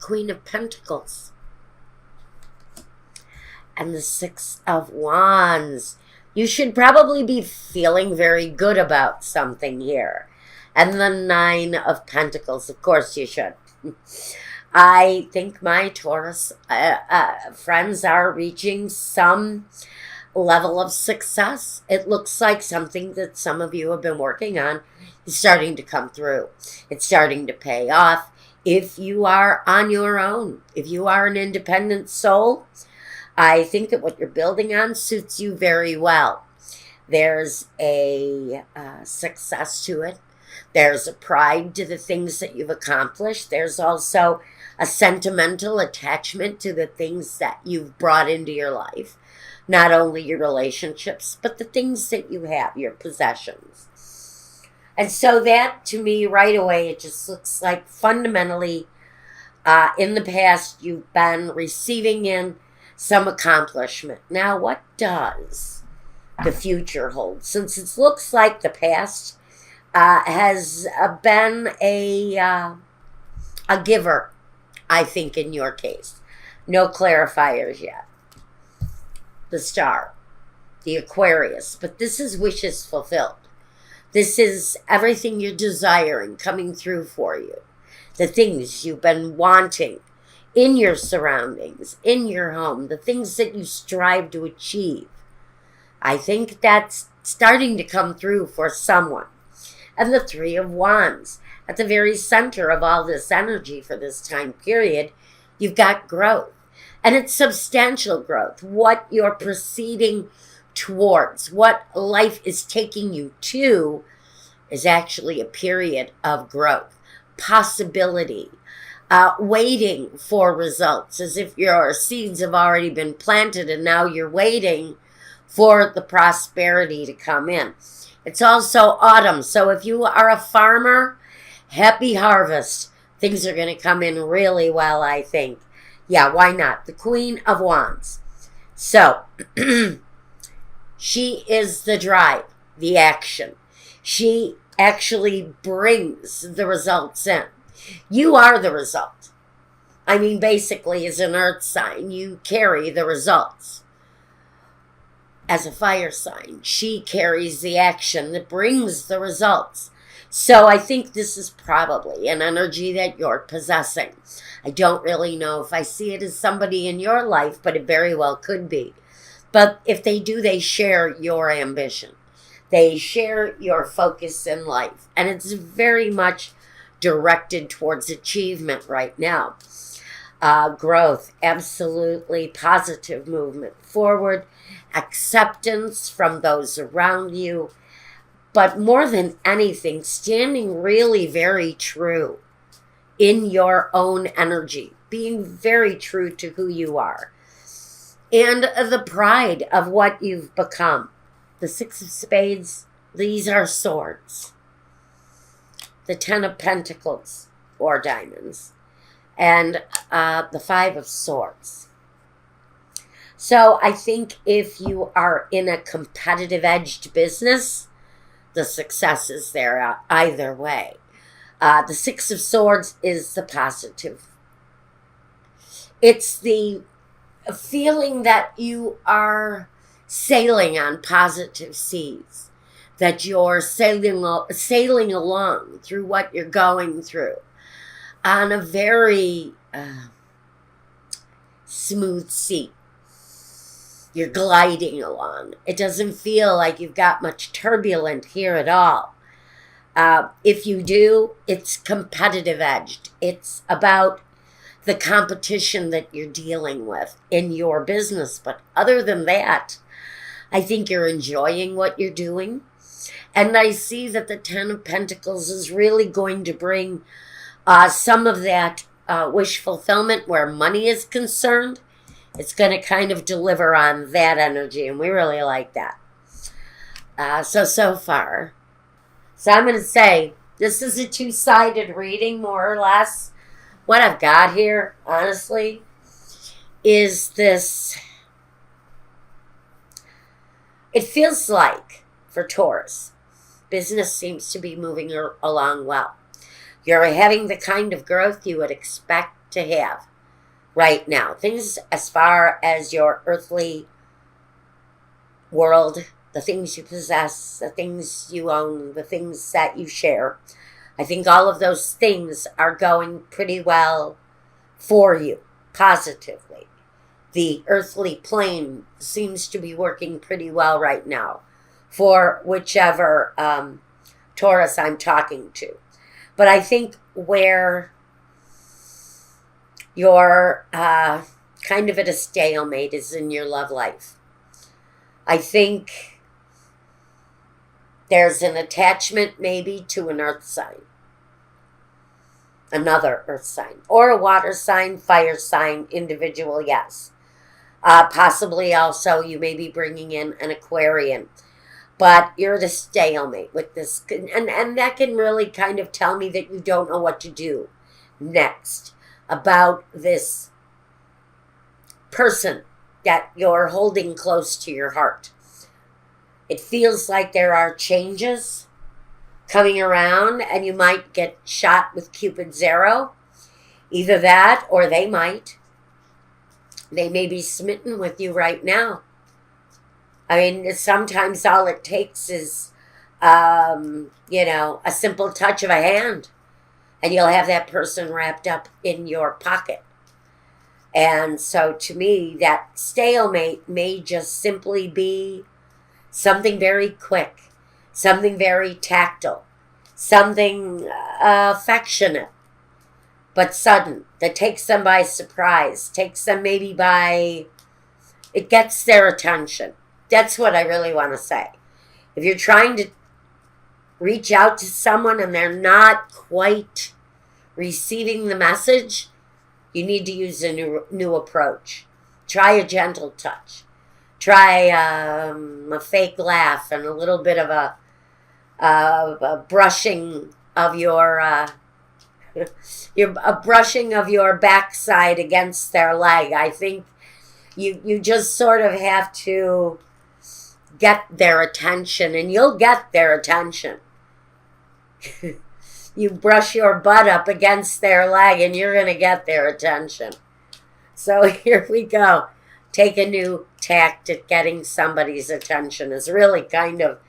Queen of Pentacles and the Six of Wands. You should probably be feeling very good about something here. And the Nine of Pentacles, of course you should. I think my Taurus friends are reaching some level of success. It looks like something that some of you have been working on is starting to come through. It's starting to pay off. If you are on your own, if you are an independent soul, I think that what you're building on suits you very well. There's a success to it. There's a pride to the things that you've accomplished. There's also a sentimental attachment to the things that you've brought into your life. Not only your relationships, but the things that you have, your possessions. And so that, to me, right away, it just looks like fundamentally, in the past, you've been receiving in some accomplishment. Now, what does the future hold? Since it looks like the past has been a giver, I think, in your case. No clarifiers yet. The Star, the Aquarius, but this is wishes fulfilled. This is everything you're desiring coming through for you. The things you've been wanting in your surroundings, in your home, the things that you strive to achieve. I think that's starting to come through for someone. And the Three of Wands, at the very center of all this energy for this time period, you've got growth. And it's substantial growth. What you're proceeding towards, what life is taking you to, is actually a period of growth, possibility, waiting for results, as if your seeds have already been planted and now you're waiting for the prosperity to come in. It's also autumn, so if you are a farmer, happy harvest. Things are going to come in really well, I think. Yeah, why not? The Queen of Wands. So, she is the drive, the action. She actually brings the results in. You are the result. I mean, basically, as an earth sign, you carry the results. As a fire sign, she carries the action that brings the results. So I think this is probably an energy that you're possessing. I don't really know if I see it as somebody in your life, but it very well could be. But if they do, they share your ambition. They share your focus in life. And it's very much directed towards achievement right now. Growth, absolutely positive movement forward, acceptance from those around you. But more than anything, standing really very true in your own energy, being very true to who you are, and the pride of what you've become. The Six of Spades, these are swords. The Ten of Pentacles, or diamonds, and the Five of Swords. So I think if you are in a competitive edged business, the success is there either way. The Six of Swords is the positive. It's the feeling that you are sailing on positive seas, that you're sailing along through what you're going through on a very smooth sea. You're gliding along. It doesn't feel like you've got much turbulence here at all. If you do, it's competitive edged. It's about the competition that you're dealing with in your business. But other than that, I think you're enjoying what you're doing. And I see that the Ten of Pentacles is really going to bring some of that wish fulfillment where money is concerned. It's going to kind of deliver on that energy, and we really like that. So far. So I'm going to say this is a two-sided reading, more or less. What I've got here, honestly, is this. It feels like, for Taurus, business seems to be moving along well. You're having the kind of growth you would expect to have right now. Things as far as your earthly world, the things you possess, the things you own, the things that you share. I think all of those things are going pretty well for you, positively. The earthly plane seems to be working pretty well right now for whichever Taurus I'm talking to. But I think where you're kind of at a stalemate is in your love life. I think there's an attachment maybe to an earth sign, another earth sign, or a water sign, fire sign, individual, yes. Possibly also you may be bringing in an Aquarian. But you're at a stalemate with this. And that can really kind of tell me that you don't know what to do next about this person that you're holding close to your heart. It feels like there are changes coming around and you might get shot with Cupid's arrow. Either that or they might. They may be smitten with you right now. I mean, sometimes all it takes is, a simple touch of a hand. And you'll have that person wrapped up in your pocket. And so to me, that stalemate may just simply be something very quick, something very tactile, something affectionate, but sudden, that takes them by surprise, takes them maybe by, it gets their attention. That's what I really want to say. If you're trying to reach out to someone and they're not quite receiving the message, you need to use a new approach. Try a gentle touch. Try a fake laugh and a little bit of a brushing of your brushing of your backside against their leg. I think you just sort of have to get their attention, and you'll get their attention. You brush your butt up against their leg and you're going to get their attention. So here we go. Take a new tact at getting somebody's attention is really kind of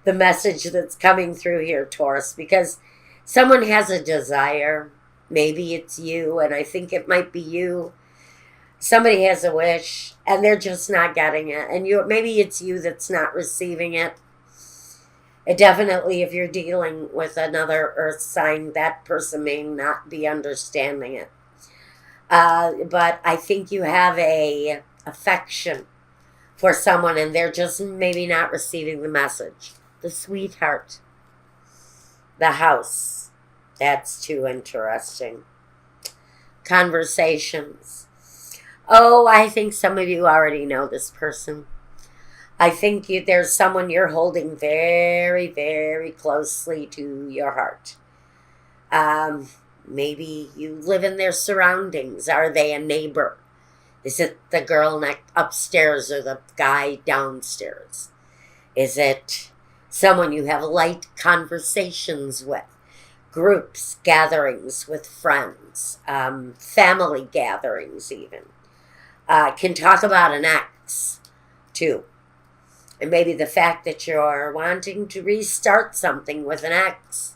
the message that's coming through here, Taurus, because someone has a desire. Maybe it's you, and I think it might be you. Somebody has a wish and they're just not getting it, and maybe it's you that's not receiving it. It definitely, if you're dealing with another earth sign, that person may not be understanding it. But I think you have a affection for someone and they're just maybe not receiving the message. The sweetheart. The house. That's too interesting. Conversations. Oh, I think some of you already know this person. I think there's someone you're holding very, very closely to your heart. Maybe you live in their surroundings. Are they a neighbor? Is it the girl upstairs or the guy downstairs? Is it someone you have light conversations with? Groups, gatherings with friends, family gatherings even. Can talk about an ex, too. And maybe the fact that you're wanting to restart something with an ex,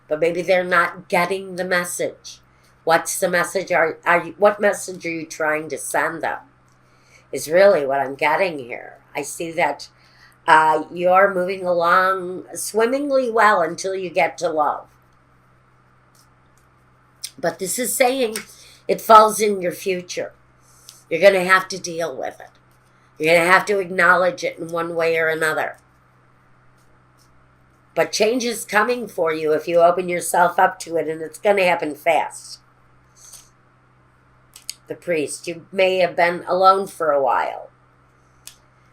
but maybe they're not getting the message. What's the message? What message are you trying to send them? Is really what I'm getting here. I see that you're moving along swimmingly well until you get to love. But this is saying it falls in your future. You're going to have to deal with it. You're going to have to acknowledge it in one way or another. But change is coming for you if you open yourself up to it, and it's going to happen fast. The priest, you may have been alone for a while.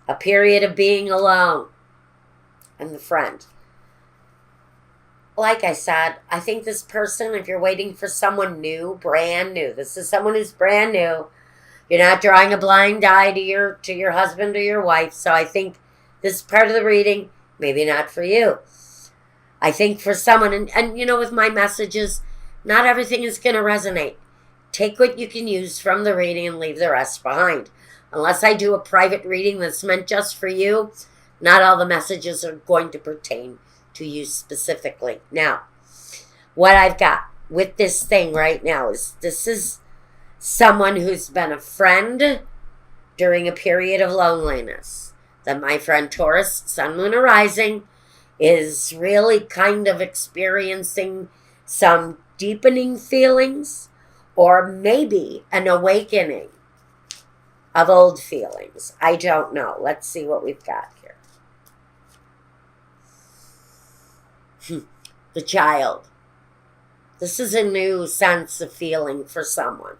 A period of being alone. And the friend. Like I said, I think this person, if you're waiting for someone new, brand new, this is someone who's brand new. You're not drawing a blind eye to your husband or your wife. So I think this part of the reading, maybe not for you. I think for someone, and with my messages, not everything is going to resonate. take what you can use from the reading and leave the rest behind. Unless I do a private reading that's meant just for you, not all the messages are going to pertain to you specifically. Now, what I've got with this thing right now is this is someone who's been a friend during a period of loneliness. That my friend Taurus, Sun, Moon, or Rising, is really kind of experiencing some deepening feelings or maybe an awakening of old feelings. I don't know. Let's see what we've got here. The child. This is a new sense of feeling for someone.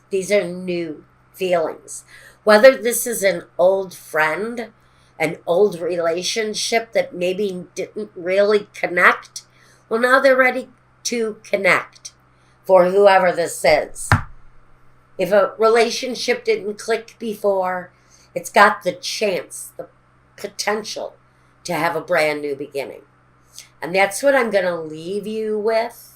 These are new feelings. Whether this is an old friend, an old relationship that maybe didn't really connect, well, now they're ready to connect for whoever this is. If a relationship didn't click before, it's got the chance, the potential to have a brand new beginning. And that's what I'm going to leave you with.